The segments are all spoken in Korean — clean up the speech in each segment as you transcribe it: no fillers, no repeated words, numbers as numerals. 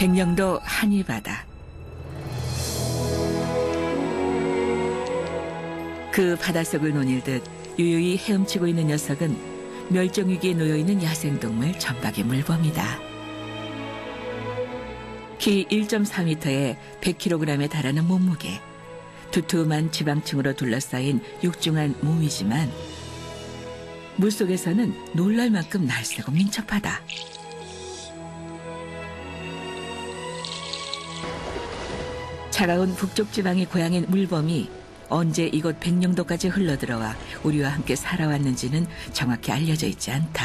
백령도 한이바다. 그 바닷속을 논일듯 유유히 헤엄치고 있는 녀석은 멸종위기에 놓여있는 야생동물 전박의 물범이다. 키 1.4m에 100kg에 달하는 몸무게, 두툼한 지방층으로 둘러싸인 육중한 몸이지만 물속에서는 놀랄 만큼 날쌔고 민첩하다. 차가운 북쪽 지방이 고향인 물범이 언제 이곳 백령도까지 흘러들어와 우리와 함께 살아왔는지는 정확히 알려져 있지 않다.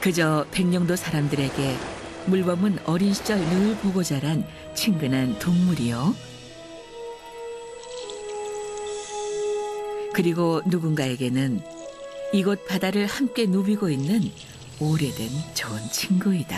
그저 백령도 사람들에게 물범은 어린 시절 늘 보고 자란 친근한 동물이요. 그리고 누군가에게는 이곳 바다를 함께 누비고 있는 오래된 좋은 친구이다.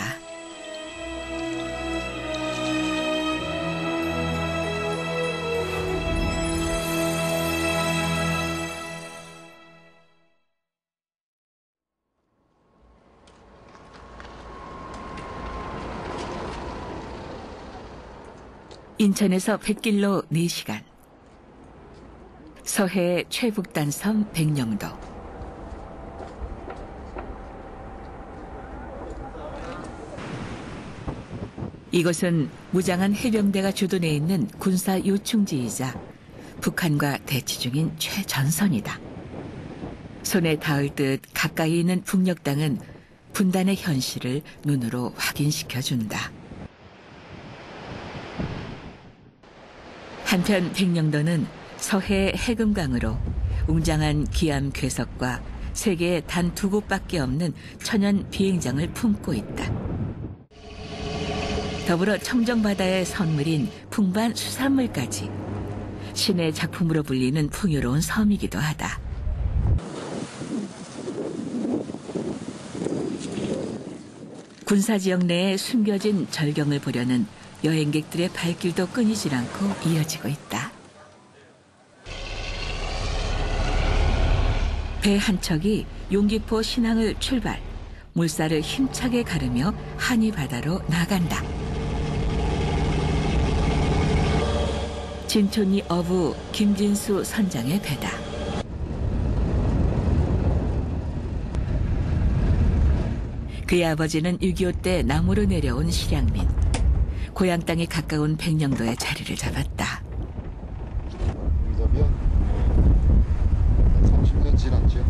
인천에서 뱃길로 4시간. 서해 최북단섬 백령도. 이곳은 무장한 해병대가 주둔해 있는 군사 요충지이자 북한과 대치 중인 최전선이다. 손에 닿을 듯 가까이 있는 북녘 땅은 분단의 현실을 눈으로 확인시켜준다. 한편 백령도는 서해 해금강으로 웅장한 기암 괴석과 세계에 단 2곳밖에 없는 천연 비행장을 품고 있다. 더불어 청정바다의 선물인 풍반 수산물까지 신의 작품으로 불리는 풍요로운 섬이기도 하다. 군사지역 내에 숨겨진 절경을 보려는 여행객들의 발길도 끊이질 않고 이어지고 있다. 배 한 척이 용기포 신항을 출발, 물살을 힘차게 가르며 한이바다로 나간다. 진촌리 어부 김진수 선장의 배다. 그의 아버지는 6.25 때 남으로 내려온 실향민. 고향 땅이 가까운 백령도에 자리를 잡았다. 여기서면 30년 지났죠.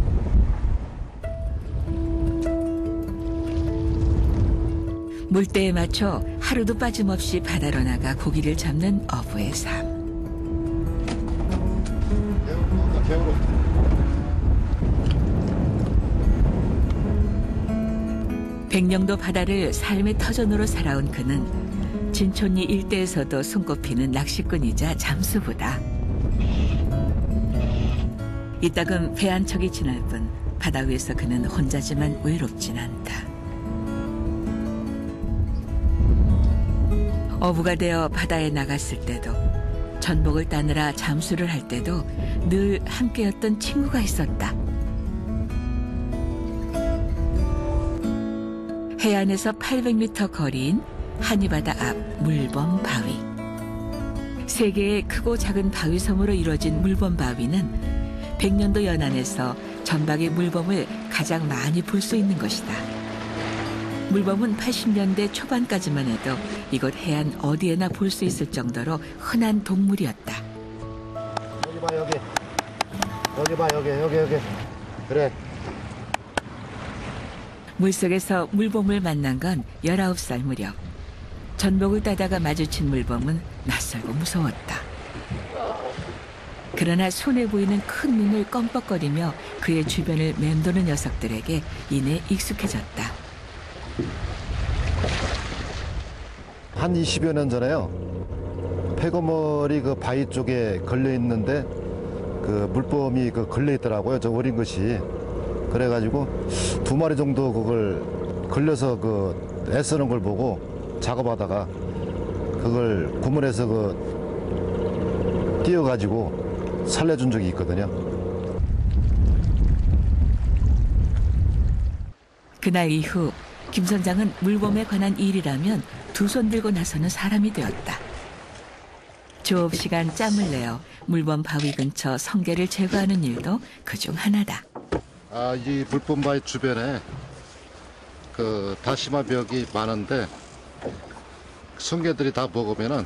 물때에 맞춰 하루도 빠짐없이 바다로 나가 고기를 잡는 어부의 삶. 백령도 바다를 삶의 터전으로 살아온 그는 진촌리 일대에서도 손꼽히는 낚시꾼이자 잠수부다. 이따금 배 한 척이 지날 뿐 바다 위에서 그는 혼자지만 외롭진 않다. 어부가 되어 바다에 나갔을 때도, 전복을 따느라 잠수를 할 때도 늘 함께였던 친구가 있었다. 해안에서 800m 거리인 한이바다 앞 물범 바위. 세 개의 크고 작은 바위섬으로 이루어진 물범 바위는 백령도 연안에서 전박의 물범을 가장 많이 볼 수 있는 것이다. 물범은 80년대 초반까지만 해도 이곳 해안 어디에나 볼 수 있을 정도로 흔한 동물이었다. 여기 봐, 여기. 여기 봐, 여기. 그래. 물속에서 물범을 만난 건 19살 무렵. 전복을 따다가 마주친 물범은 낯설고 무서웠다. 그러나 손에 보이는 큰 눈을 껌뻑거리며 그의 주변을 맴도는 녀석들에게 이내 익숙해졌다. 한 20여 년 전에요. 폐거머리 그 바위 쪽에 걸려 있는데 그 물범이 그 걸려 있더라고요. 저 어린 것이. 그래가지고 2마리 정도 그걸 걸려서 그 애쓰는 걸 보고 작업하다가 그걸 구물에서 그 띄어가지고 살려준 적이 있거든요. 그날 이후 김 선장은 물범에 관한 일이라면 두 손 들고 나서는 사람이 되었다. 조업시간 짬을 내어 물범 바위 근처 성게를 제거하는 일도 그중 하나다. 이 물범 바위 주변에 그 다시마 벽이 많은데 성게들이 다 먹으면은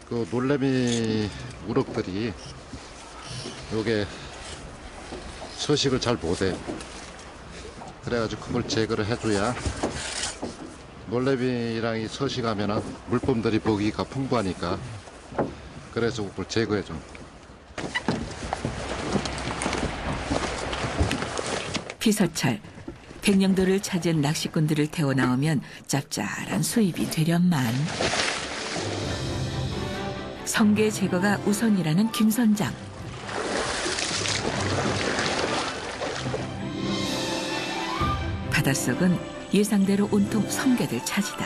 그 놀래미 우럭들이 요게 서식을 잘 못해. 그래가지고 그걸 제거를 해줘야 놀래미랑 이 서식하면은 물범들이 먹이가 풍부하니까 그래서 그걸 제거해줘. 피서철, 백령도를 찾은 낚시꾼들을 태워 나오면 짭짤한 수입이 되련만. 성게 제거가 우선이라는 김 선장. 바닷속은 예상대로 온통 성게들 차지다.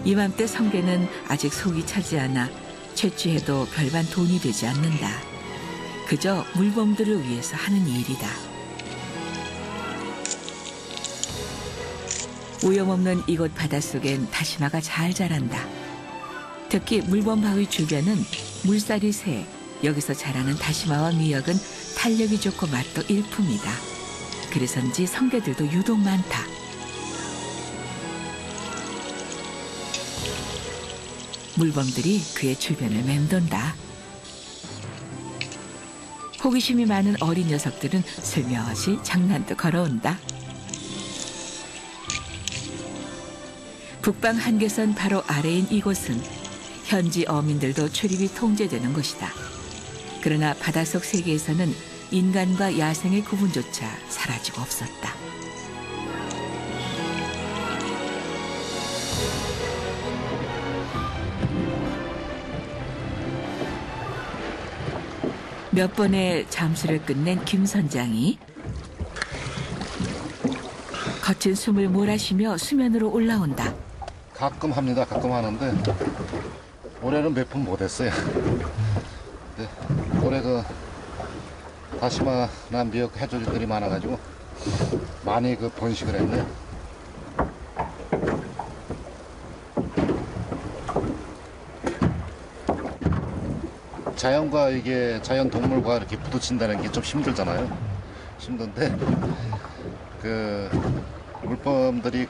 이맘때 성게는 아직 속이 차지 않아 채취해도 별반 돈이 되지 않는다. 그저 물범들을 위해서 하는 일이다. 오염없는 이곳 바닷속엔 다시마가 잘 자란다. 특히 물범 바위 주변은 물살이 새 여기서 자라는 다시마와 미역은 탄력이 좋고 맛도 일품이다. 그래서인지 성게들도 유독 많다. 물범들이 그의 주변을 맴돈다. 호기심이 많은 어린 녀석들은 슬며시 장난도 걸어온다. 북방 한계선 바로 아래인 이곳은 현지 어민들도 출입이 통제되는 곳이다. 그러나 바닷속 세계에서는 인간과 야생의 구분조차 사라지고 없었다. 몇 번의 잠수를 끝낸 김 선장이 거친 숨을 몰아쉬며 수면으로 올라온다. 가끔 합니다. 가끔 하는데 올해는 몇 번 못했어요. 네, 올해 그 다시마나 미역 해조류들이 많아가지고 많이 그 번식을 했네요. 자연과 이게 자연 동물과 이렇게 부딪힌다는 게 좀 힘들잖아요. 힘든데 그 물범들이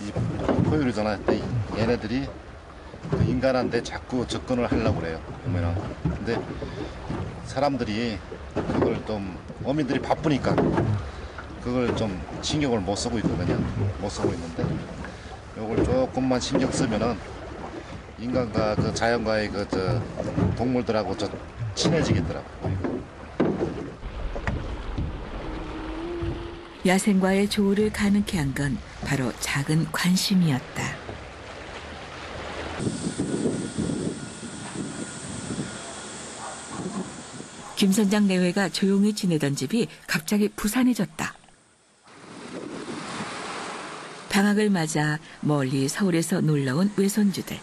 이 포유류잖아요. 근데 얘네들이 그 인간한테 자꾸 접근을 하려고 그래요. 보면은. 근데 사람들이 그걸 좀 어민들이 바쁘니까 그걸 좀 신경을 못 쓰고 있거든요. 못 쓰고 있는데 이걸 조금만 신경 쓰면은 인간과 그 자연과의 동물들하고 친해지겠더라고요. 야생과의 조우를 가능케 한 건 바로 작은 관심이었다. 김 선장 내외가 조용히 지내던 집이 갑자기 부산해졌다. 방학을 맞아 멀리 서울에서 놀러온 외손주들.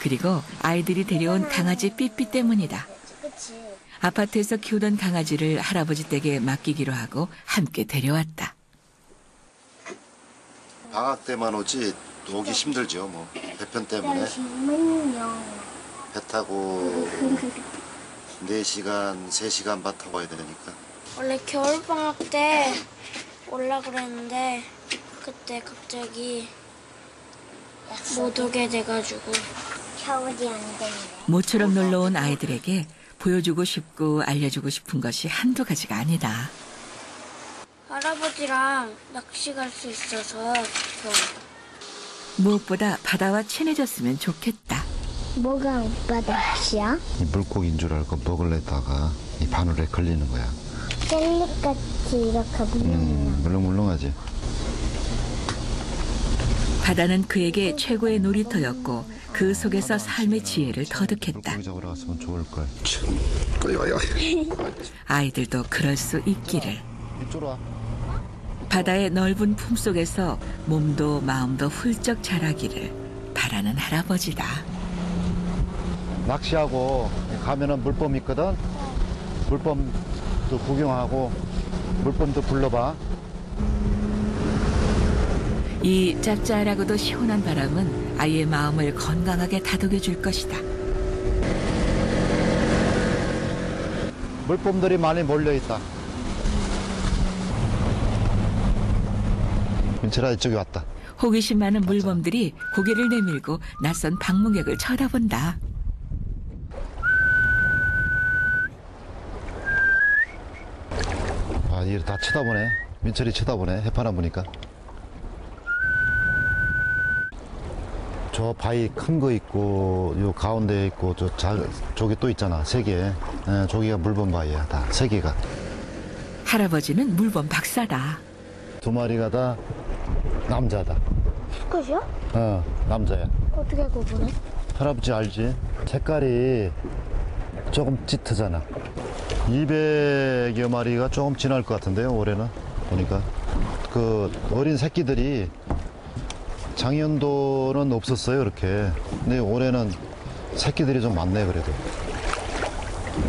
그리고 아이들이 데려온 강아지 삐삐 때문이다. 아파트에서 키우던 강아지를 할아버지 댁에 맡기기로 하고 함께 데려왔다. 방학 때만 오지 오기 힘들죠. 뭐 배편 때문에 배 타고 4시간, 3시간 반 타고 와야 되니까. 원래 겨울방학 때 오려고 그랬는데 그때 갑자기 못 오게 돼가지고 겨울이 안 되네. 모처럼 놀러온 아이들에게 보여주고 싶고 알려주고 싶은 것이 한두 가지가 아니다. 할아버지랑 낚시 갈 수 있어서 좋아. 무엇보다 바다와 친해졌으면 좋겠다. 뭐가 오빠 낚시야? 이 물고기인 줄 알고 먹으려다가 이 바늘에 걸리는 거야. 젤리같이 이렇게 물렁물렁. 물렁물렁하지. 바다는 그에게 최고의 놀이터였고 그 속에서 삶의 지혜를 터득했다. 물고기 잡으러 갔으면 좋을 걸. 아이들도 그럴 수 있기를. 이쪽으로 와. 바다의 넓은 품속에서 몸도 마음도 훌쩍 자라기를 바라는 할아버지다. 낚시하고 가면은 물범 있거든. 물범도 구경하고 물범도 불러봐. 이 짭짤하고도 시원한 바람은 아이의 마음을 건강하게 다독여 줄 것이다. 물범들이 많이 몰려있다. 민철아, 이쪽에 왔다. 호기심 많은 물범들이 고개를 내밀고 낯선 방문객을 쳐다본다. 아, 얘를 다 쳐다보네. 민철이 쳐다보네. 해파나 보니까. 저 바위 큰 거 있고, 요 가운데 있고, 저기 또 있잖아. 3개. 예, 저기가 물범 바위야. 다 3개가. 할아버지는 물범 박사다. 2마리가 다 남자다. 수컷이요? 남자야. 어떻게 구분해? 할아버지 알지? 색깔이 조금 짙으잖아. 200여 마리가 조금 지날 것 같은데요, 올해는. 보니까. 그 어린 새끼들이 작년도는 없었어요, 이렇게. 근데 올해는 새끼들이 좀 많네, 그래도.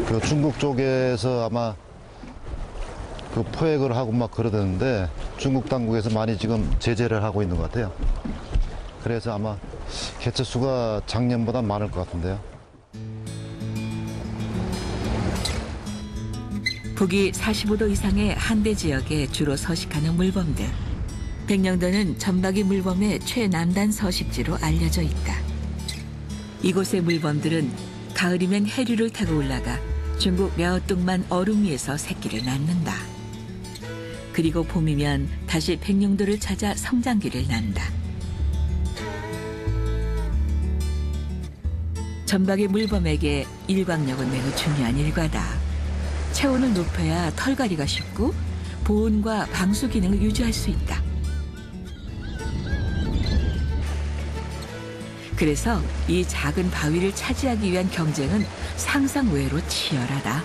그 중국 쪽에서 아마 그 포획을 하고 막 그러던데 중국 당국에서 많이 지금 제재를 하고 있는 것 같아요. 그래서 아마 개체수가 작년보다 많을 것 같은데요. 북위 45도 이상의 한대 지역에 주로 서식하는 물범들. 백령도는 점박이 물범의 최남단 서식지로 알려져 있다. 이곳의 물범들은 가을이면 해류를 타고 올라가 중국 랴오뚱만 얼음 위에서 새끼를 낳는다. 그리고 봄이면 다시 백령도를 찾아 성장기를 낳는다. 점박이 물범에게 일광욕은 매우 중요한 일과다. 체온을 높여야 털갈이가 쉽고 보온과 방수 기능을 유지할 수 있다. 그래서 이 작은 바위를 차지하기 위한 경쟁은 상상 외로 치열하다.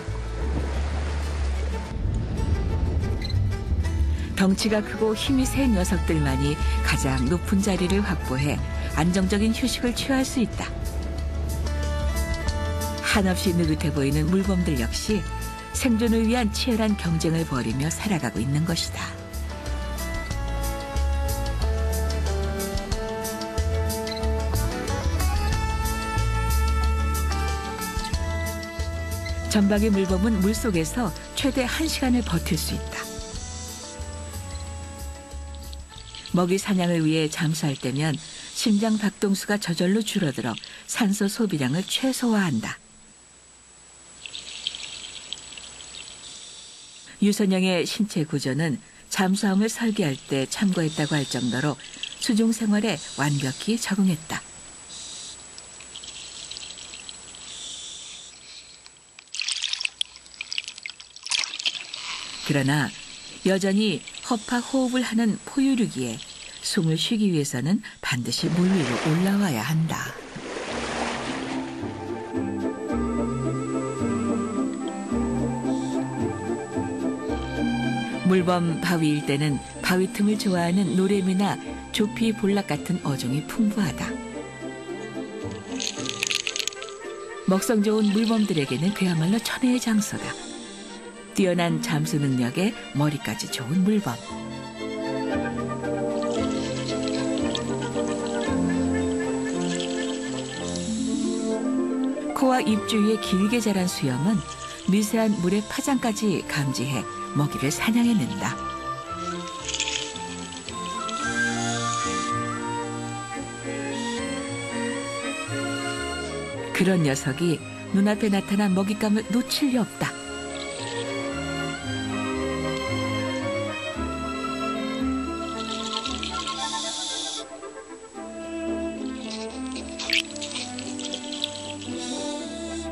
덩치가 크고 힘이 센 녀석들만이 가장 높은 자리를 확보해 안정적인 휴식을 취할 수 있다. 한없이 느긋해 보이는 물범들 역시 생존을 위한 치열한 경쟁을 벌이며 살아가고 있는 것이다. 점박이 물범은 물속에서 최대 1시간을 버틸 수 있다. 먹이 사냥을 위해 잠수할 때면 심장 박동수가 저절로 줄어들어 산소 소비량을 최소화한다. 유선영의 신체 구조는 잠수함을 설계할 때 참고했다고 할 정도로 수중 생활에 완벽히 적응했다. 그러나 여전히 허파 호흡을 하는 포유류기에 숨을 쉬기 위해서는 반드시 물 위로 올라와야 한다. 물범 바위일 때는 바위 틈을 좋아하는 노래미나 조피 볼락 같은 어종이 풍부하다. 먹성 좋은 물범들에게는 그야말로 천혜의 장소다. 뛰어난 잠수 능력에 머리까지 좋은 물범. 코와 입 주위에 길게 자란 수염은 미세한 물의 파장까지 감지해 먹이를 사냥해낸다. 그런 녀석이 눈앞에 나타난 먹잇감을 놓칠 리 없다.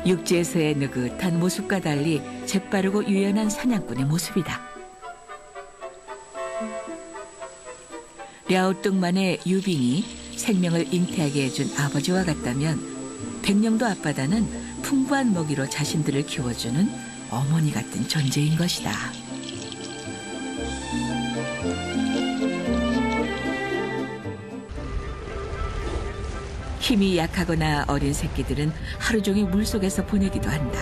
육지에서의 느긋한 모습과 달리 재빠르고 유연한 사냥꾼의 모습이다. 랴오뚱만의 유빙이 생명을 잉태하게 해준 아버지와 같다면 백령도 앞바다는 풍부한 먹이로 자신들을 키워주는 어머니 같은 존재인 것이다. 힘이 약하거나 어린 새끼들은 하루 종일 물속에서 보내기도 한다.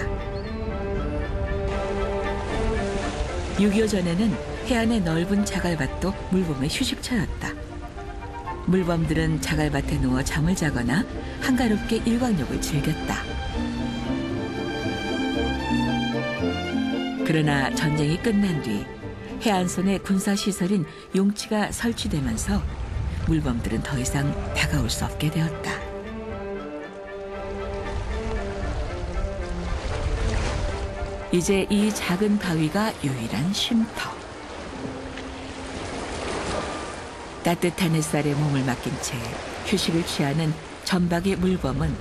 6.25 전에는 해안의 넓은 자갈밭도 물범의 휴식처였다. 물범들은 자갈밭에 누워 잠을 자거나 한가롭게 일광욕을 즐겼다. 그러나 전쟁이 끝난 뒤 해안선에 군사시설인 용치가 설치되면서 물범들은 더 이상 다가올 수 없게 되었다. 이제 이 작은 바위가 유일한 쉼터. 따뜻한 햇살에 몸을 맡긴 채 휴식을 취하는 전박의 물범은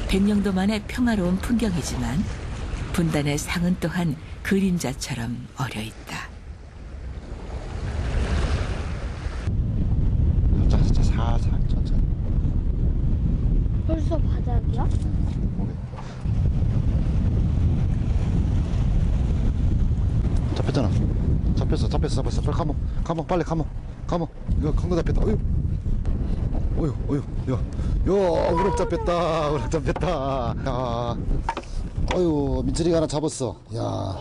백령도만의 평화로운 풍경이지만 분단의 상은 또한 그림자처럼 어려있다. 살살 천천히. 벌써 바닥이야? 오케이. 잡혔잖아. 잡혔어. 빨리 가모. 빨리 가모. 이거 큰 거 잡혔다. 어휴. 야, 우럭 잡혔다. 야, 어휴, 민철이가 하나 잡았어. 야,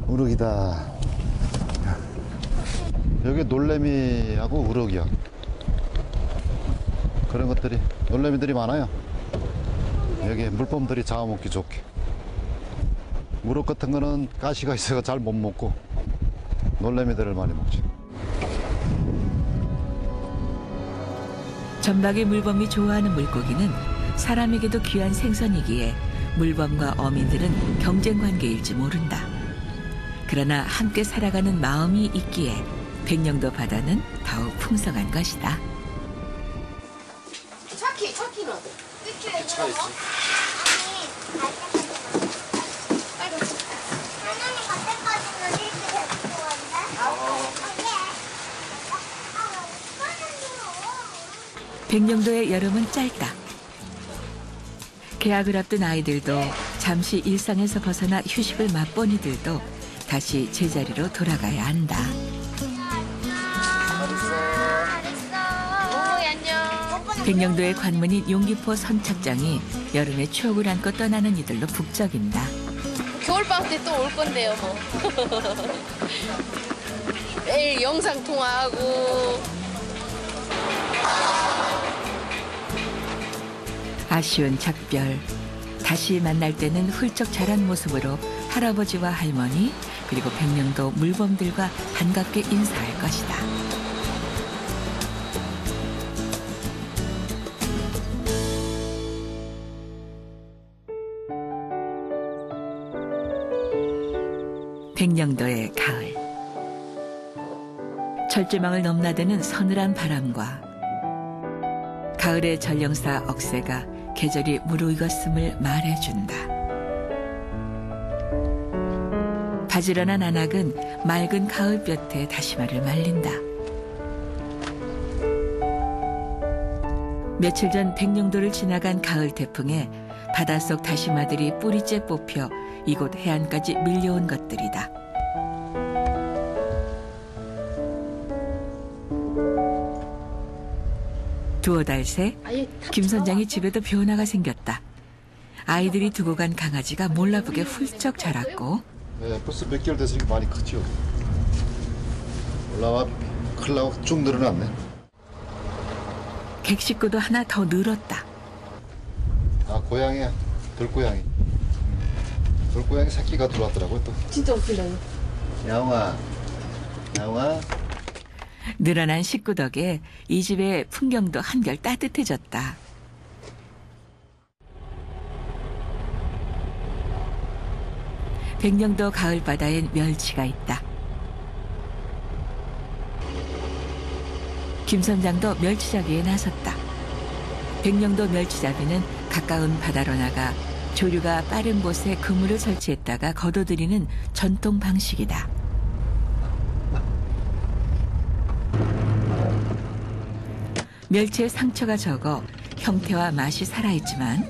우럭이다. 여기 놀래미하고 우럭이야. 그런 것들이, 놀래미들이 많아요. 여기 물범들이 잡아먹기 좋게. 우럭 같은 거는 가시가 있어서 잘 못 먹고 놀래미들을 많이 먹지. 전박의 물범이 좋아하는 물고기는 사람에게도 귀한 생선이기에 물범과 어민들은 경쟁 관계일지 모른다. 그러나 함께 살아가는 마음이 있기에 백령도 바다는 더욱 풍성한 것이다. 차키는? 차 있지. 백령도의 여름은 짧다. 개학을 앞둔 아이들도 잠시 일상에서 벗어나 휴식을 맛본 이들도 다시 제자리로 돌아가야 한다. 백령도의 관문인 용기포 선착장이 여름의 추억을 안고 떠나는 이들로 북적인다. 겨울방학 때 또 올 건데요, 뭐. 매일 영상 통화하고. 아쉬운 작별. 다시 만날 때는 훌쩍 자란 모습으로 할아버지와 할머니 그리고 백령도 물범들과 반갑게 인사할 것이다. 백령도의 가을. 철제망을 넘나드는 서늘한 바람과 가을의 전령사 억새가 계절이 무르익었음을 말해준다. 바지런한 안악은 맑은 가을볕에 다시마를 말린다. 며칠 전 백령도를 지나간 가을 태풍에 바닷속 다시마들이 뿌리째 뽑혀 이곳 해안까지 밀려온 것들이다. 두어 달 새 김 선장의 집에도 변화가 생겼다. 아이들이 두고 간 강아지가 몰라보게 훌쩍 자랐고 네, 벌써 몇 개월 됐으니까 많이 크죠. 올라와 클라고 쭉 늘어났네. 객식구도 하나 더 늘었다. 아, 고양이야. 들고양이. 들고양이 새끼가 들어왔더라고요, 또. 진짜 웃기네요. 야옹아. 늘어난 식구 덕에 이 집의 풍경도 한결 따뜻해졌다. 백령도 가을바다엔 멸치가 있다. 김 선장도 멸치잡이에 나섰다. 백령도 멸치잡이는 가까운 바다로 나가 조류가 빠른 곳에 그물을 설치했다가 걷어들이는 전통 방식이다. 멸치의 상처가 적어 형태와 맛이 살아있지만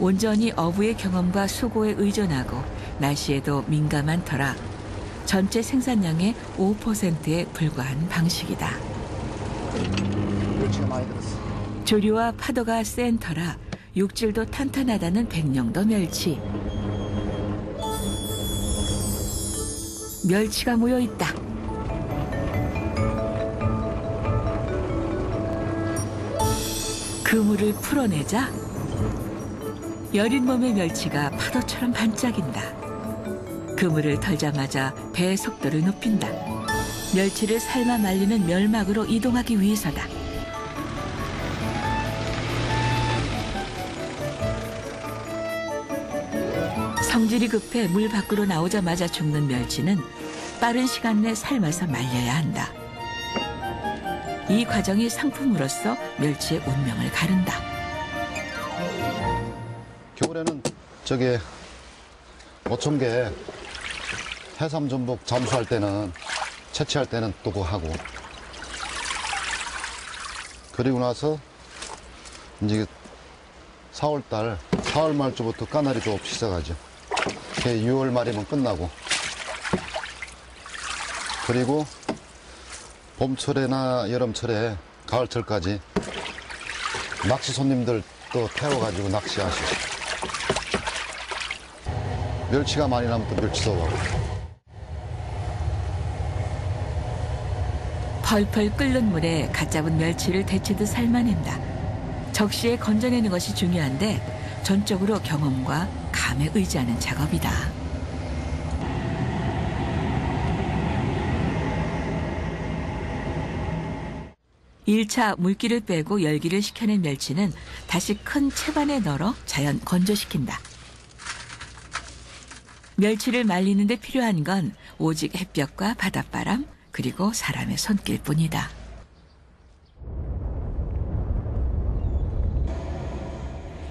온전히 어부의 경험과 수고에 의존하고 날씨에도 민감한 터라 전체 생산량의 5%에 불과한 방식이다. 멸치가 많이 들었어. 조류와 파도가 센 터라 육질도 탄탄하다는 백령도 멸치. 멸치가 모여 있다. 그물을 풀어내자 여린 몸의 멸치가 파도처럼 반짝인다. 그물을 털자마자 배의 속도를 높인다. 멸치를 삶아 말리는 멸막으로 이동하기 위해서다. 성질이 급해 물 밖으로 나오자마자 죽는 멸치는 빠른 시간 내 삶아서 말려야 한다. 이 과정이 상품으로서 멸치의 운명을 가른다. 겨울에는 저게 어촌게 해삼 전복 잠수할 때는 채취할 때는 또 그거 하고, 그리고 나서 이제 4월달 4월 말쯤부터 까나리 조업 시작하죠. 6월 말이면 끝나고, 그리고 봄철에나 여름철에 가을철까지 낚시 손님들 또 태워가지고 낚시하시고, 멸치가 많이 나면 또 멸치소하고. 펄펄 끓는 물에 갓 잡은 멸치를 데치듯 삶아낸다. 적시에 건져내는 것이 중요한데 전적으로 경험과 감에 의지하는 작업이다. 일차 물기를 빼고 열기를 식혀낸 멸치는 다시 큰 채반에 널어 자연 건조시킨다. 멸치를 말리는 데 필요한 건 오직 햇볕과 바닷바람, 그리고 사람의 손길뿐이다.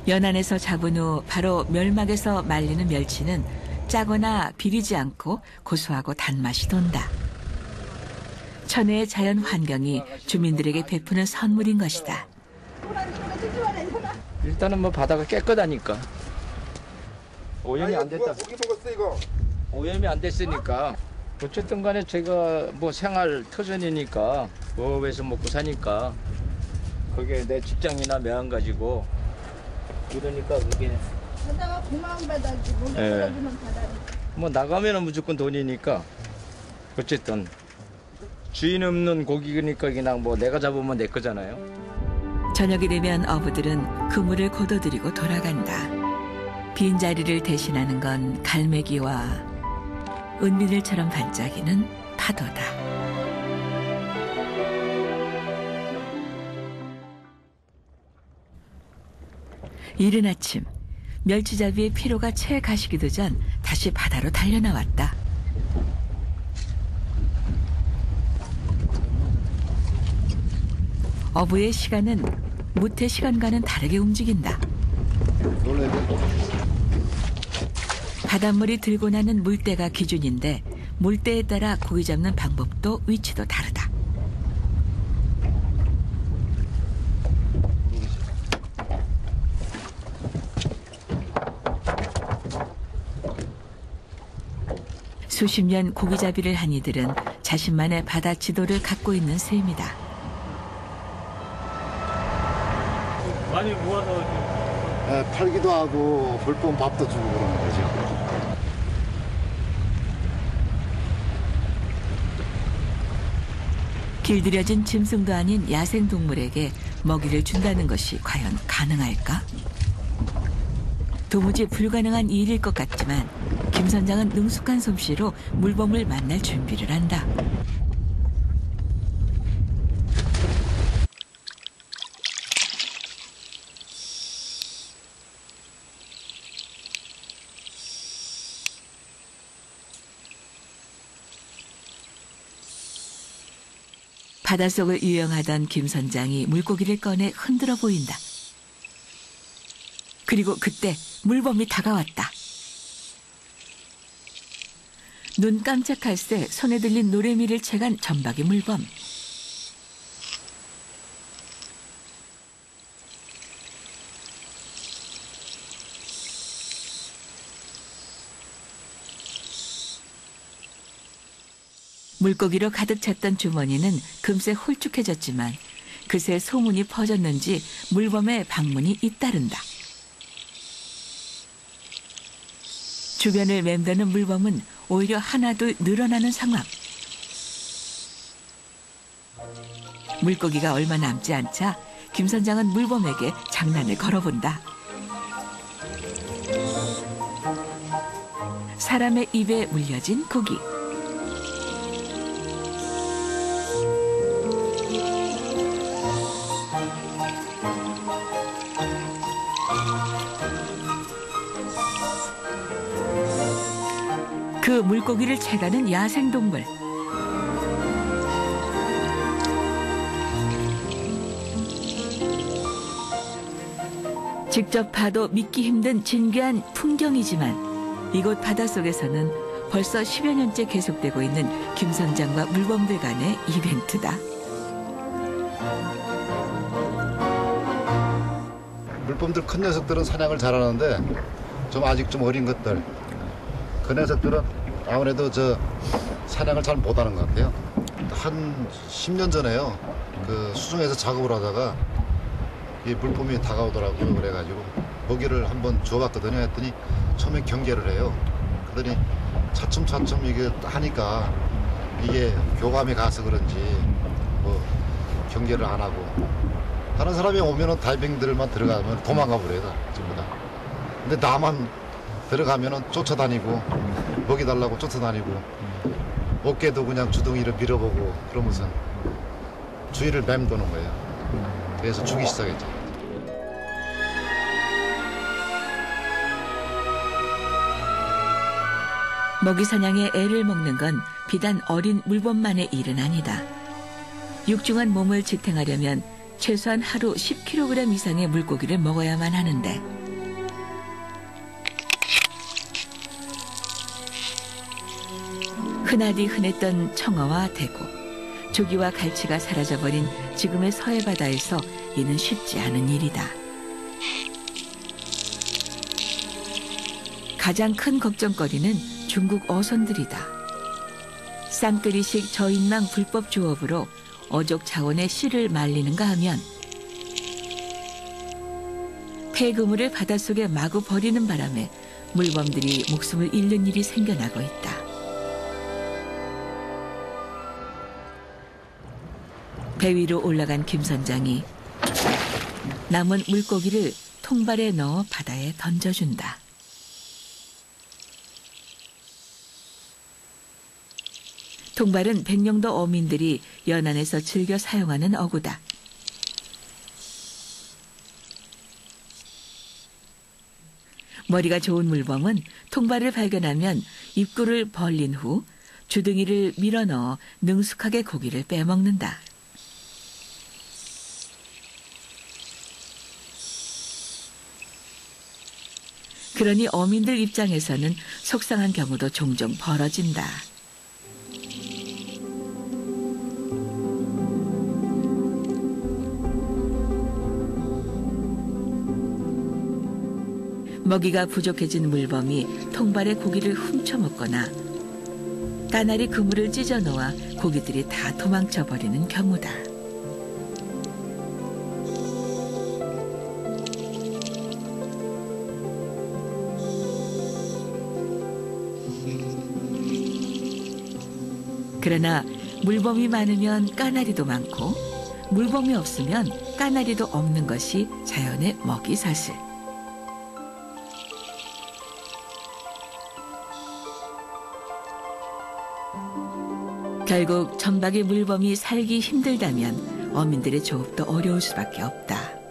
연안에서 잡은 후 바로 멸막에서 말리는 멸치는 짜거나 비리지 않고 고소하고 단맛이 돈다. 천혜의 자연 환경이 주민들에게 베푸는 선물인 것이다. 일단은 뭐 바다가 깨끗하니까 오염이 안 됐다. 오염이 안 됐으니까 어쨌든 간에 제가 뭐 생활 터전이니까 어업에서 먹고 사니까 그게 내 직장이나 매한가지고 그러니까 그게 바다가 고마운 바다지 못 들어주는 바다니까. 뭐 나가면은 무조건 돈이니까 어쨌든 주인 없는 고기니까 그냥 뭐 내가 잡으면 내 거잖아요. 저녁이 되면 어부들은 그물을 걷어들이고 돌아간다. 빈자리를 대신하는 건 갈매기와 은비늘처럼 반짝이는 파도다. 이른 아침, 멸치잡이의 피로가 채 가시기도 전 다시 바다로 달려나왔다. 어부의 시간은 무태 시간과는 다르게 움직인다. 바닷물이 들고 나는 물때가 기준인데 물때에 따라 고기 잡는 방법도 위치도 다르다. 수십 년 고기잡이를 한 이들은 자신만의 바다 지도를 갖고 있는 셈이다. 많이 모아서 팔기도 하고 불법 밥도 주고 그러는 거죠. 길들여진 짐승도 아닌 야생동물에게 먹이를 준다는 것이 과연 가능할까? 도무지 불가능한 일일 것 같지만 김 선장은 능숙한 솜씨로 물범을 만날 준비를 한다. 바닷속을 유영하던 김 선장이 물고기를 꺼내 흔들어 보인다. 그리고 그때 물범이 다가왔다. 눈 깜짝할 새 손에 들린 노래미를 채간 점박이 물범. 물고기로 가득 찼던 주머니는 금세 홀쭉해졌지만 그새 소문이 퍼졌는지 물범의 방문이 잇따른다. 주변을 맴도는 물범은 오히려 하나둘 늘어나는 상황. 물고기가 얼마 남지 않자 김 선장은 물범에게 장난을 걸어본다. 사람의 입에 물려진 고기. 그 물고기를 채가는 야생동물. 직접 봐도 믿기 힘든 진귀한 풍경이지만 이곳 바닷속에서는 벌써 10여 년째 계속되고 있는 김 선장과 물범들 간의 이벤트다. 물범들 큰 녀석들은 사냥을 잘하는데 좀 아직 좀 어린 것들 그 녀석들은 아무래도 저 사냥을 잘 못하는 것 같아요. 한 10년 전에요. 그 수중에서 작업을 하다가 이 물범이 다가오더라고요. 그래가지고 먹이를 한번 줘봤거든요. 했더니 처음에 경계를 해요. 그러더니 차츰차츰 이게 하니까 이게 교감이 가서 그런지 뭐 경계를 안 하고 다른 사람이 오면은 다이빙들만 들어가면 도망가 버려요. 전부 다. 근데 나만 들어가면은 쫓아다니고 먹이 달라고 쫓아다니고 어깨도 그냥 주둥이를 밀어보고 그러면서 주위를 맴도는 거예요. 그래서 주기 시작했죠. 먹이 사냥에 애를 먹는 건 비단 어린 물범만의 일은 아니다. 육중한 몸을 지탱하려면 최소한 하루 10kg 이상의 물고기를 먹어야만 하는데 흔하디 흔했던 청어와 대구, 조기와 갈치가 사라져버린 지금의 서해 바다에서 이는 쉽지 않은 일이다. 가장 큰 걱정거리는 중국 어선들이다. 쌍끌이식 저인망 불법 조업으로 어족 자원의 씨를 말리는가 하면 폐그물을 바닷속에 마구 버리는 바람에 물범들이 목숨을 잃는 일이 생겨나고 있다. 배 위로 올라간 김 선장이 남은 물고기를 통발에 넣어 바다에 던져준다. 통발은 백령도 어민들이 연안에서 즐겨 사용하는 어구다. 머리가 좋은 물범은 통발을 발견하면 입구를 벌린 후 주둥이를 밀어넣어 능숙하게 고기를 빼먹는다. 그러니 어민들 입장에서는 속상한 경우도 종종 벌어진다. 먹이가 부족해진 물범이 통발의 고기를 훔쳐먹거나 까나리 그물을 찢어 놓아 고기들이 다 도망쳐 버리는 경우다. 그러나 물범이 많으면 까나리도 많고 물범이 없으면 까나리도 없는 것이 자연의 먹이사슬. 결국 전박의 물범이 살기 힘들다면 어민들의 조업도 어려울 수밖에 없다.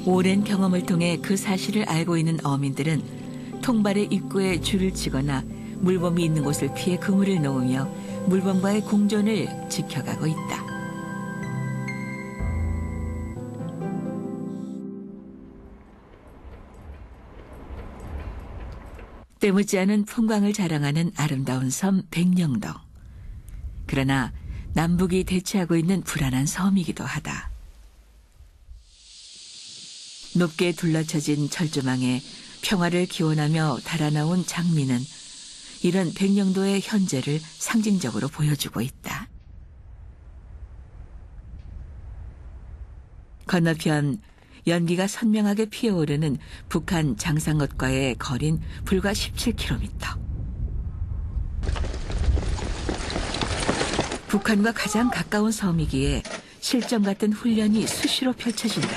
오랜 경험을 통해 그 사실을 알고 있는 어민들은 통발의 입구에 줄을 치거나 물범이 있는 곳을 피해 그물을 놓으며 물범과의 공존을 지켜가고 있다. 때묻지 않은 풍광을 자랑하는 아름다운 섬 백령도. 그러나 남북이 대치하고 있는 불안한 섬이기도 하다. 높게 둘러쳐진 철조망에 평화를 기원하며 달아나온 장미는 이런 백령도의 현재를 상징적으로 보여주고 있다. 건너편 연기가 선명하게 피어오르는 북한 장상것과의 거리는 불과 17km. 북한과 가장 가까운 섬이기에 실전 같은 훈련이 수시로 펼쳐진다.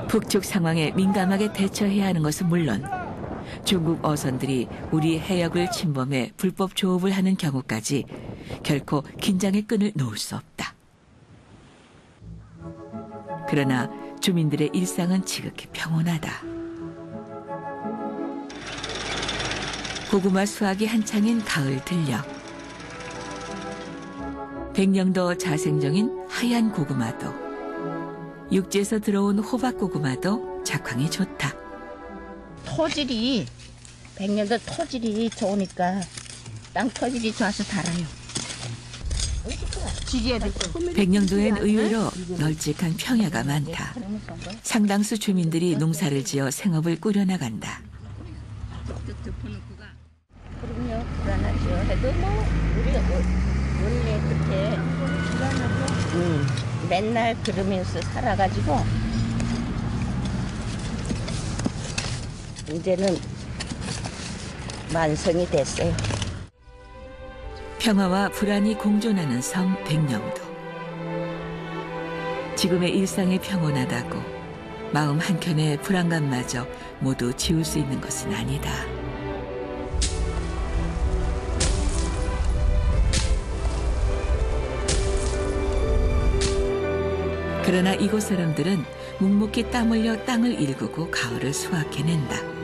북측 상황에 민감하게 대처해야 하는 것은 물론 중국 어선들이 우리 해역을 침범해 불법 조업을 하는 경우까지 결코 긴장의 끈을 놓을 수 없다. 그러나 주민들의 일상은 지극히 평온하다. 고구마 수확이 한창인 가을 들녘. 백령도 자생종인 하얀 고구마도, 육지에서 들어온 호박 고구마도 작황이 좋다. 토질이 백년도 토질이 좋으니까 땅 토질이 좋아서 달아요. 백령도엔 의외로 널찍한 평야가 많다. 상당수 주민들이 농사를 지어 생업을 꾸려나간다. 그럼요, 불안하죠. 해도 뭐 우리가 원래 그렇게 불안하고 맨날 그러면서 살아가지고 이제는 만성이 됐어요. 평화와 불안이 공존하는 섬 백령도. 지금의 일상이 평온하다고 마음 한켠의 불안감마저 모두 지울 수 있는 것은 아니다. 그러나 이곳 사람들은 묵묵히 땀 흘려 땅을 일구고 가을을 수확해낸다.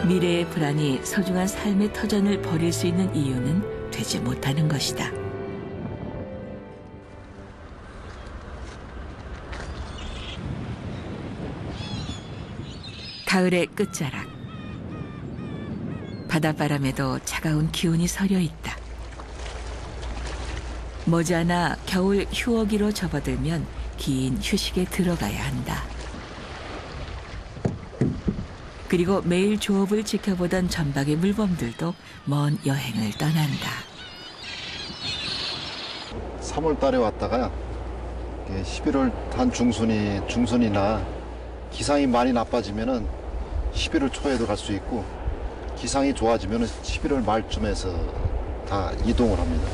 미래의 불안이 소중한 삶의 터전을 버릴 수 있는 이유는 되지 못하는 것이다. 가을의 끝자락. 바닷바람에도 차가운 기운이 서려 있다. 머지않아 겨울 휴어기로 접어들면 긴 휴식에 들어가야 한다. 그리고 매일 조업을 지켜보던 전박의 물범들도 먼 여행을 떠난다. 3월 달에 왔다가 11월 한 중순이나 기상이 많이 나빠지면은 11월 초에도 갈 수 있고, 기상이 좋아지면은 11월 말쯤에서 다 이동을 합니다.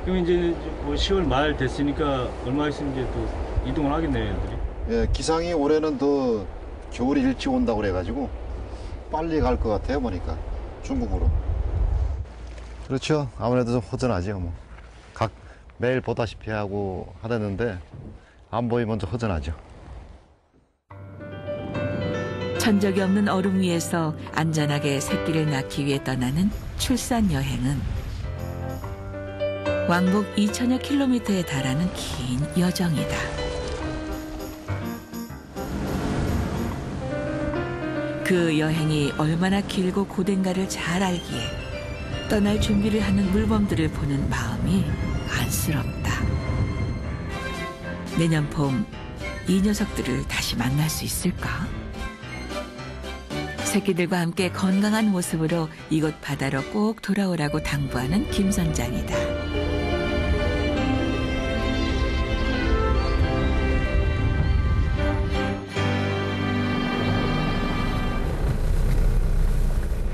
그럼 이제 뭐 10월 말 됐으니까 얼마 있으면 이제 또 이동을 하겠네요, 애들이. 예, 기상이 올해는 더 겨울이 일찍 온다고 그래가지고 빨리 갈 것 같아요, 보니까 중국으로. 그렇죠. 아무래도 좀 허전하죠. 뭐 매일 보다시피 하고 하려는데 안 보이면 좀 허전하죠. 천적이 없는 얼음 위에서 안전하게 새끼를 낳기 위해 떠나는 출산 여행은 왕복 2000여 킬로미터에 달하는 긴 여정이다. 그 여행이 얼마나 길고 고된가를 잘 알기에 떠날 준비를 하는 물범들을 보는 마음이 안쓰럽다. 내년 봄 이 녀석들을 다시 만날 수 있을까? 새끼들과 함께 건강한 모습으로 이곳 바다로 꼭 돌아오라고 당부하는 김 선장이다.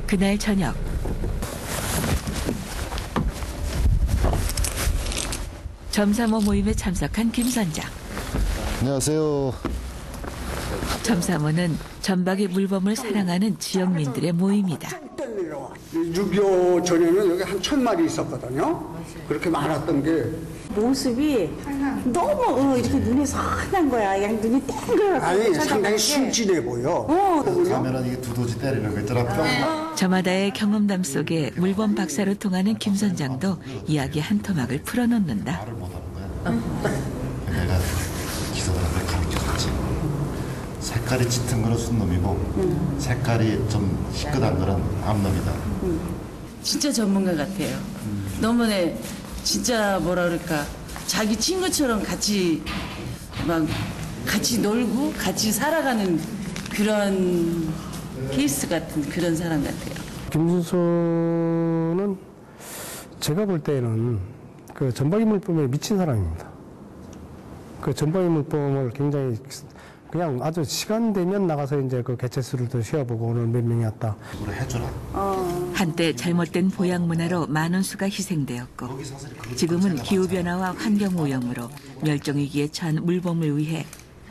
그날 저녁. 점사모 모임에 참석한 김 선장. 안녕하세요. 점사모는 전박의 물범을 사랑하는 지역민들의 모임이다. 6.25 전에는 여기 한 1000마리 있었거든요. 그렇게 많았던 게. 모습이 너무 이렇게 눈에 선한 거야. 그냥 눈이 땡그랗고. 아니, 상당히 순진해 보여. 가면은 이게 두더지 때리는 거 있더라. 저마다의 경험담 속에 물범 박사로 통하는 김 선장도 이야기 한 토막을 풀어놓는다. 말을 못하는 거야. 내가 기사들한테 가르쳐줬지. 색깔이 짙은 거는 순놈이고 색깔이 좀 시끗한 거는 암놈이다. 진짜 전문가 같아요. 너무 진짜 뭐라 그럴까 자기 친구처럼 같이 놀고 같이 살아가는 그런 케이스 같은 그런 사람 같아요. 김순수는 제가 볼 때는 그 전방위 물범에 미친 사람입니다. 그 전방위 물범을 굉장히 그냥 아주 시간 되면 나가서 이제 그 개체수를 더 쉬어보고 오늘 몇 명이 왔다. 이걸 해주라. 한때 잘못된 보양 문화로 많은 수가 희생되었고 지금은 기후변화와 환경오염으로 멸종위기에 처한 물범을 위해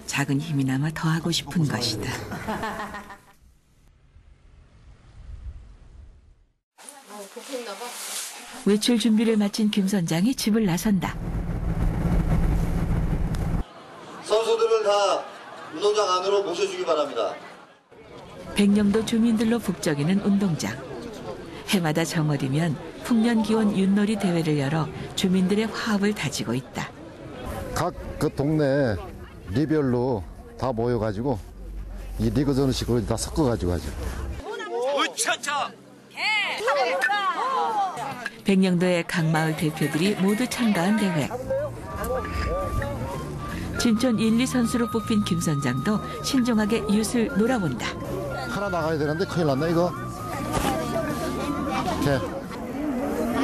작은 힘이나마 더하고 싶은 것이다. 외출 준비를 마친 김 선장이 집을 나선다. 선수들을 다 운동장 안으로 모셔주기 바랍니다. 백령도 주민들로 북적이는 운동장. 해마다 정월이면 풍년기원 윷놀이 대회를 열어 주민들의 화합을 다지고 있다. 각 그 동네 리별로 다 모여가지고 이 리그전식으로 다 섞어가지고 하죠. 백령도의 각 마을 대표들이 모두 참가한 대회. 진천 1, 2 선수로 뽑힌 김 선장도 신중하게 윷을 놀아본다. 하나 나가야 되는데 큰일 났네 이거. 네.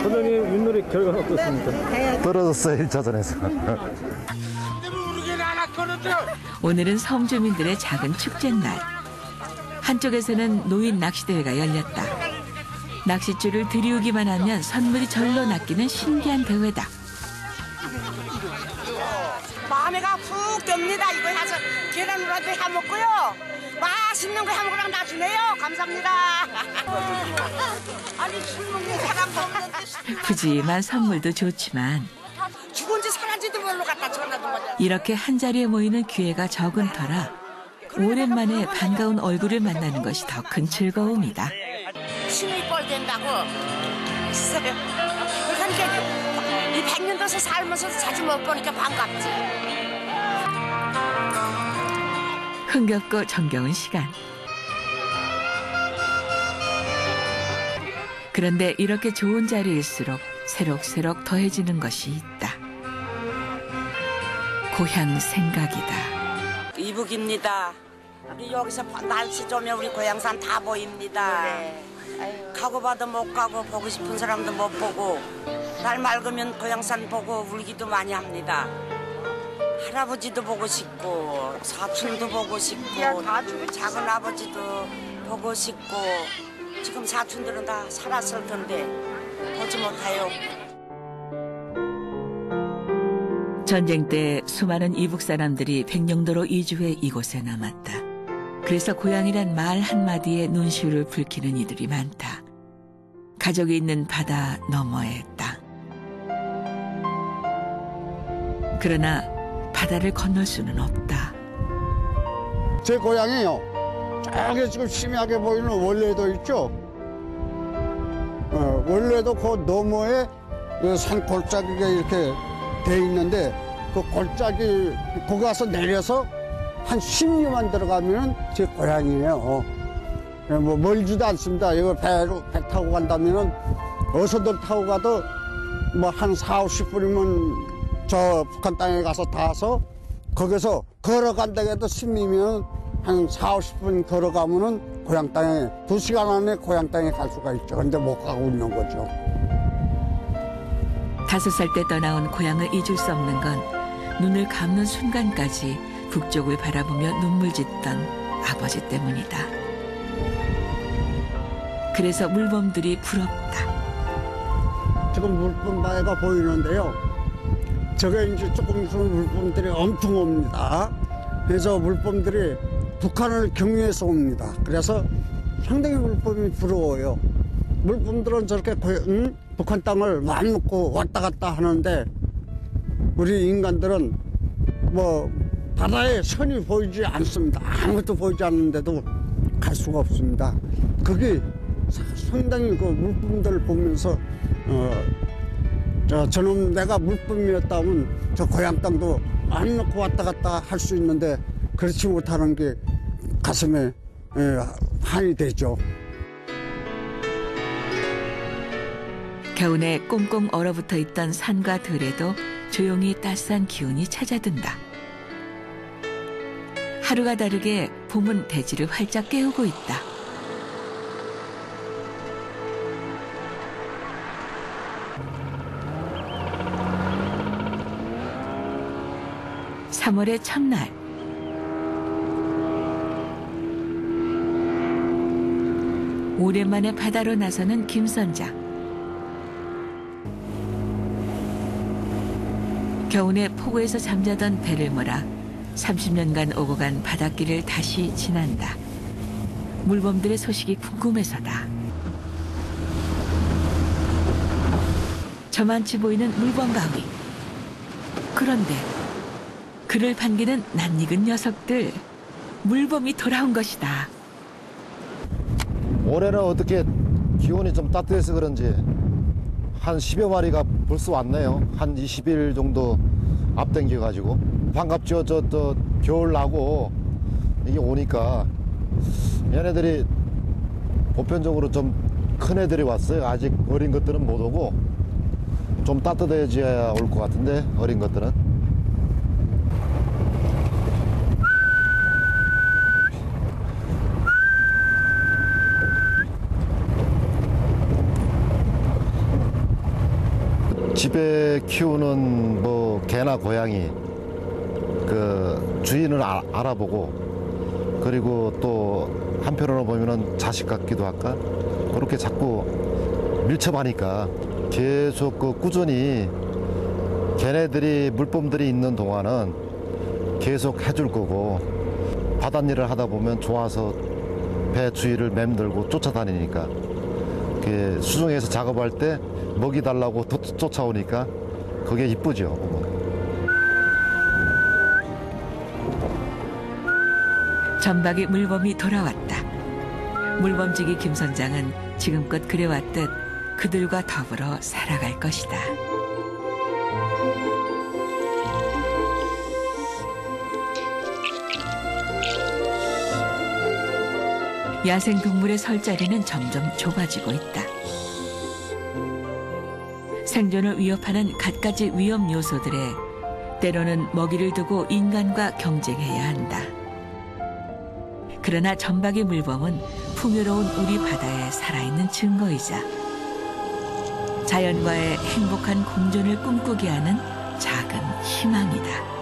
선장님 윷놀이 결과는 어떻습니까? 떨어졌어요 1차전에서. 오늘은 섬 주민들의 작은 축제날. 한쪽에서는 노인 낚시대회가 열렸다. 낚싯줄을 들이우기만 하면 선물이 절로 낚이는 신기한 대회다. 마음에가 훅 듭니다. 이거 해서 계란후라이도 해먹고요. 맛있는 거 해먹으라고 놔주네요. 감사합니다. 아니 술 먹는 사람도 없는데. 푸짐한 선물도 좋지만 죽은지 살았지도 모르고 갖다 전화도 못해. 이렇게 한자리에 모이는 기회가 적은 터라 오랜만에 반가운 얼굴을 만나는 것이 더 큰 즐거움이다. 힘이 뻘된다고. 그러니까 이 100년도서 살면서 자주 못 보니까 반갑지. 흥겹고 정겨운 시간. 그런데 이렇게 좋은 자리일수록 새록새록 더해지는 것이 있다. 고향 생각이다. 이북입니다. 우리 여기서 날씨 좋으면 우리 고향산 다 보입니다. 가고 봐도 못 가고 보고 싶은 사람도 못 보고 날 맑으면 고향산 보고 울기도 많이 합니다. 할아버지도 보고 싶고 사촌도 보고 싶고 작은 아버지도 보고 싶고 지금 사촌들은 다 살았을 텐데 보지 못해요. 전쟁 때 수많은 이북 사람들이 백령도로 이주해 이곳에 남았다. 그래서 고향이란 말 한마디에 눈시울을 붉히는 이들이 많다. 가족이 있는 바다 너머의 땅. 그러나 바다를 건널 수는 없다. 제 고향이요. 저기 지금 심하게 보이는 원래도 있죠. 원래도 그 너머에 산 골짜기가 이렇게 돼 있는데 그 골짜기 거기 가서 내려서 한 10리만 들어가면 제 고향이에요. 뭐 멀지도 않습니다. 이거 배 타고 간다면은 어서들 타고 가도 뭐 한 4, 50분이면 저 북한 땅에 가서 닿아서 거기서 걸어간다고 해도 10리면 한 4, 50분 걸어가면은 고향 땅에 2시간 안에 고향 땅에 갈 수가 있죠. 근데 못 가고 있는 거죠. 5살 때 떠나온 고향을 잊을 수 없는 건 눈을 감는 순간까지 북쪽을 바라보며 눈물 짓던 아버지 때문이다. 그래서 물범들이 부럽다. 지금 물범 바위가 보이는데요. 저게 이제 조금 있으면 물범들이 엄청 옵니다. 그래서 물범들이 북한을 경유해서 옵니다. 그래서 상당히 물범이 부러워요. 물범들은 저렇게 북한 땅을 마음 놓고 왔다 갔다 하는데 우리 인간들은 뭐 바다에 선이 보이지 않습니다. 아무것도 보이지 않는데도 갈 수가 없습니다. 그게 상당히 그 물범들을 보면서 저놈 내가 물범이었다면 저 고향 땅도 안 놓고 왔다 갔다 할 수 있는데 그렇지 못하는 게 가슴에 한이 되죠. 겨우내 꽁꽁 얼어붙어 있던 산과 들에도 조용히 따스한 기운이 찾아든다. 하루가 다르게 봄은 대지를 활짝 깨우고 있다. (3월의) 첫날 오랜만에 바다로 나서는 김 선장. 겨우내 포구에서 잠자던 배를 몰아 30년간 오고 간 바닷길을 다시 지난다. 물범들의 소식이 궁금해서다. 저만치 보이는 물범바위. 그런데 그를 반기는 낯익은 녀석들. 물범이 돌아온 것이다. 올해는 어떻게 기온이 좀 따뜻해서 그런지 한 10여 마리가 벌써 왔네요. 한 20일 정도 앞당겨가지고. 반갑죠. 저 겨울 나고 이게 오니까 얘네들이 보편적으로 좀 큰 애들이 왔어요. 아직 어린 것들은 못 오고 좀 따뜻해져야 올 것 같은데 어린 것들은. 집에 키우는 뭐 개나 고양이 그 주인을 알아보고 그리고 또 한편으로 보면은 자식 같기도 할까 그렇게 자꾸 밀접하니까 계속 그 꾸준히 걔네들이 물범들이 있는 동안은 계속 해줄 거고 바닷일을 하다 보면 좋아서 배 주위를 맴돌고 쫓아다니니까 수중에서 작업할 때 먹이 달라고 쫓아오니까 그게 이쁘죠. 전박이 물범이 돌아왔다. 물범지기 김 선장은 지금껏 그래왔듯 그들과 더불어 살아갈 것이다. 야생동물의 설 자리는 점점 좁아지고 있다. 생존을 위협하는 갖가지 위험 요소들에 때로는 먹이를 두고 인간과 경쟁해야 한다. 그러나 전박이 물범은 풍요로운 우리 바다에 살아있는 증거이자 자연과의 행복한 공존을 꿈꾸게 하는 작은 희망이다.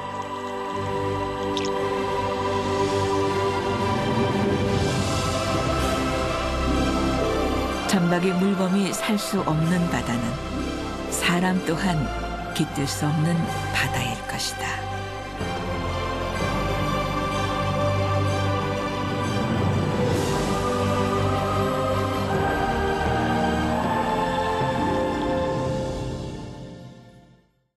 전박이 물범이 살 수 없는 바다는 사람 또한 깃들 수 없는 바다일 것이다.